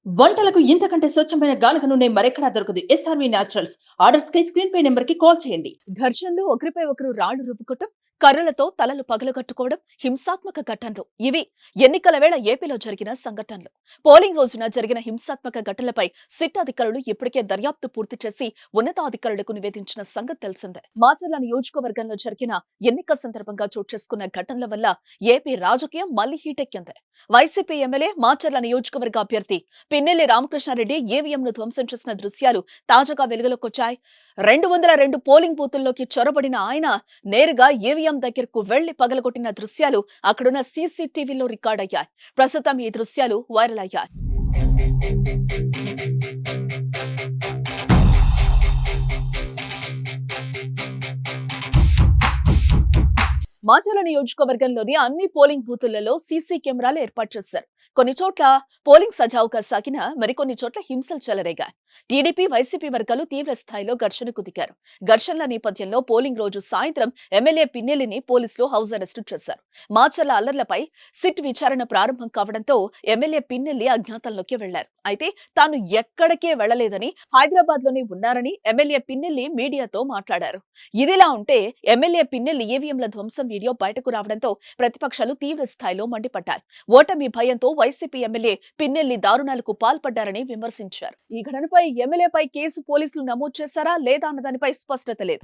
వంటలకు ఇంతకంటే స్వచ్ఛమైన గానుగ నూనె మరెక్కడా దొరకదు. SRV naturals. ఆర్డర్స్ కై స్క్రీన్ పై నెంబర్ కి కాల్ చేయండి. ఘర్షణలు, ఒకరిపై ఒకరు రాళ్లు రువ్వుకోవటం, కర్రలతో తలలు పగలగొట్టుకోవడం, హింసాత్మక ఘటనలు ఇవి ఎన్నికల వేళ ఏపీలో జరిగిన సంఘటనలు. పోలింగ్ రోజున జరిగిన హింసాత్మక ఘటనలపై సిట్ అధికారులు ఇప్పటికే దర్యాప్తు పూర్తి చేసి ఉన్నతాధికారులకు నివేదించిన సంగతి తెలిసిందే. మాచర్ల నియోజకవర్గంలో జరిగిన ఎన్నిక సందర్భంగా చోటు చేసుకున్న ఘటనల వల్ల ఏపీ రాజకీయం మళ్లీ హీటెక్కింది. వైసీపీ ఎమ్మెల్యే మాచర్ల నియోజకవర్గ అభ్యర్థి పిన్నెల్లి రామకృష్ణారెడ్డి ఈవీఎంను ధ్వంసం చేసిన దృశ్యాలు తాజాగా వెలుగులోకొచ్చాయి. 202 పోలింగ్ బూతుల్లోకి చొరబడిన ఆయన నేరుగా ఈవీఎం దగ్గరకు వెళ్లి పగలగొట్టిన దృశ్యాలు అక్కడున్న సీసీటీవీలో రికార్డయ్యాయి. ప్రస్తుతం ఈ దృశ్యాలు వైరల్ అయ్యాయి. మాచర్ల నియోజకవర్గంలోని అన్ని పోలింగ్ బూతులలో సీసీ కెమెరాలు ఏర్పాటు చేశారు. కొన్ని చోట్ల పోలింగ్ సజావుగా సాగినా మరికొన్ని చోట్ల హింసలు చెలరేగాయి. టీడీపీ, వైసీపీ వర్గాలు తీవ్ర స్థాయిలో ఘర్షణకు దిగారు. ఘర్షణల నేపథ్యంలో పోలింగ్ రోజు సాయంత్రం ఎమ్మెల్యే పిన్నెల్లిని పోలీసులు హౌస్ అరెస్టు చేశారు. మాచర్ల అల్లర్లపై సిట్ విచారణ ప్రారంభం కావడంతో ఎమ్మెల్యే పిన్నెల్లి అజ్ఞాతంలోకి వెళ్లారు. అయితే తాను ఎక్కడికే వెళ్లలేదని, హైదరాబాద్ లోనే ఉన్నారని ఎమ్మెల్యే పిన్నెల్లి మీడియాతో మాట్లాడారు. ఇదిలా ఉంటే ఎమ్మెల్యే పిన్నెల్లి ఈవీఎంల ధ్వంసం వీడియో బయటకు రావడంతో ప్రతిపక్షాలు తీవ్ర స్థాయిలో మండిపడ్డాయి. ఓటమి భయంతో వైసీపీ ఎమ్మెల్యే పిన్నెల్లి దారుణాలకు పాల్పడ్డారని విమర్శించారు. ఈ ఘటనపై ఎమ్మెల్యేపై కేసు పోలీసులు నమోదు చేశారా లేదా అన్న దానిపై స్పష్టత లేదు.